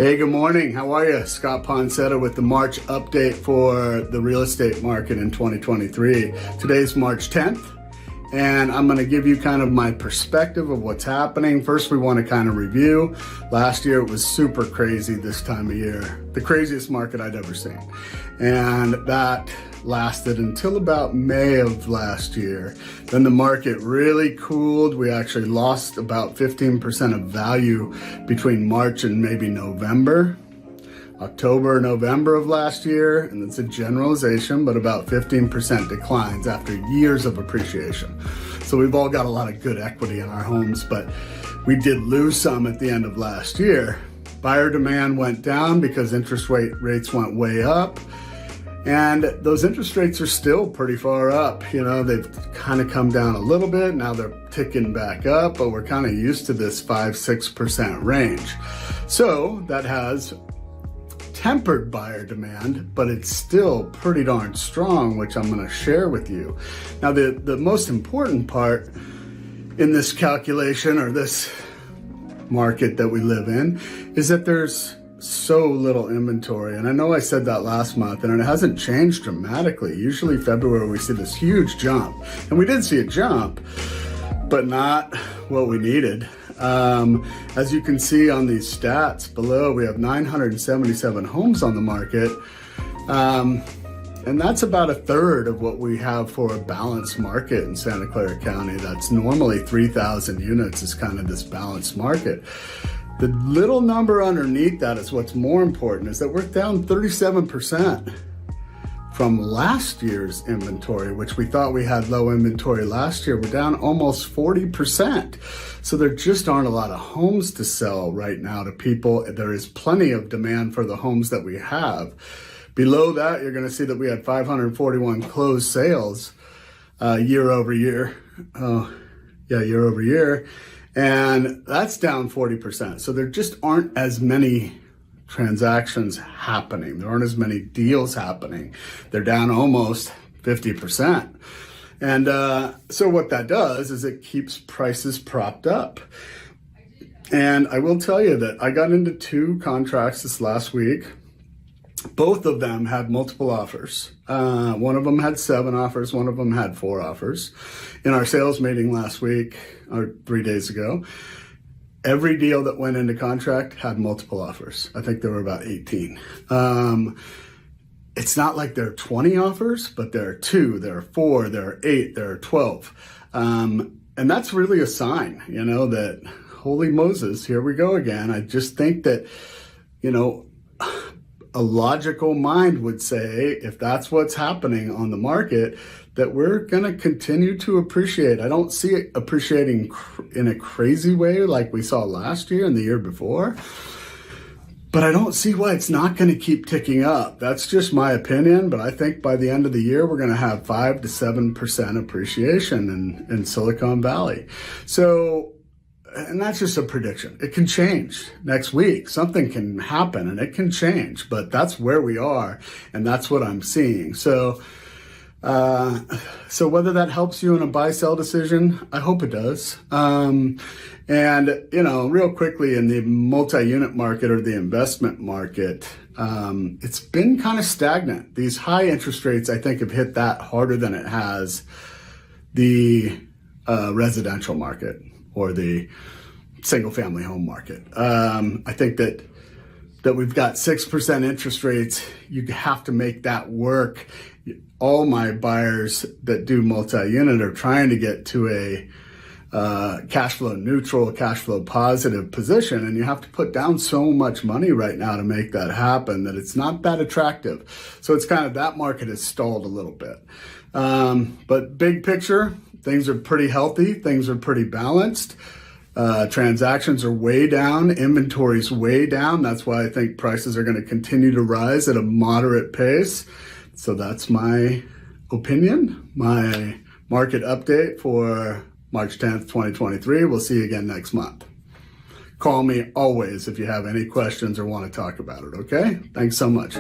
Hey, good morning. How are you? Scott Poncetta with the March update for the real estate market in 2023. Today's March 10th, and I'm going to give you kind of my perspective of what's happening. First, we want to kind of review. Last year, it was super crazy this time of year, the craziest market I'd ever seen. And that lasted until about May of last year. Then the market really cooled. We actually lost about 15% of value between March and maybe November. October, November of last year, and it's a generalization, but about 15% declines after years of appreciation. So we've all got a lot of good equity in our homes, but we did lose some at the end of last year. Buyer demand went down because interest rates went way up. And those interest rates are still pretty far up. You know, they've kind of come down a little bit. Now they're ticking back up, but we're kind of used to this 5-6% range. So that has tempered buyer demand, but it's still pretty darn strong, which I'm going to share with you. Now, the most important part in this calculation or this market that we live in is that there's so little inventory. And I know I said that last month, and it hasn't changed dramatically. Usually February we see this huge jump, and we did see a jump, but not what we needed. As you can see on these stats below, we have 977 homes on the market. And that's about a third of what we have for a balanced market in Santa Clara County. That's normally 3,000 units is kind of this balanced market. The little number underneath that is what's more important, is that we're down 37% from last year's inventory, which we thought we had low inventory last year. We're down almost 40%. So there just aren't a lot of homes to sell right now to people. There is plenty of demand for the homes that we have. Below that, you're going to see that we had 541 closed sales year over year. Year over year. And that's down 40%. So there just aren't as many transactions happening. There aren't as many deals happening. They're down almost 50%. And so what that does is it keeps prices propped up. And I will tell you that I got into 2 contracts this last week. Both of them had multiple offers. One of them had 7 offers. One of them had 4 offers. In our sales meeting last week, or 3 days ago, every deal that went into contract had multiple offers. I think there were about 18. It's not like there are 20 offers, but there are 2, there are 4, there are 8, there are 12. And that's really a sign, you know, that holy Moses, here we go again. I just think that, you know, a logical mind would say, if that's what's happening on the market, that we're going to continue to appreciate. I don't see it appreciating in a crazy way like we saw last year and the year before, but I don't see why it's not going to keep ticking up. That's just my opinion, but I think by the end of the year, we're going to have 5 to 7% appreciation in Silicon Valley. So, and that's just a prediction. It can change next week. Something can happen and it can change, but that's where we are, and that's what I'm seeing. So whether that helps you in a buy-sell decision, I hope it does. And, you know, real quickly, in the multi-unit market or the investment market, it's been kind of stagnant. These high interest rates, I think, have hit that harder than it has the residential market or the single family home market. I think that we've got 6% interest rates. You have to make that work. All my buyers that do multi-unit are trying to get to a cash flow neutral, cash flow positive position. And you have to put down so much money right now to make that happen that it's not that attractive. So it's kind of, that market has stalled a little bit. But big picture, things are pretty healthy. Things are pretty balanced. Transactions are way down. Inventory's way down. That's why I think prices are going to continue to rise at a moderate pace. So that's my opinion, my market update for March 10th, 2023. We'll see you again next month. Call me always if you have any questions or want to talk about it, okay? Thanks so much.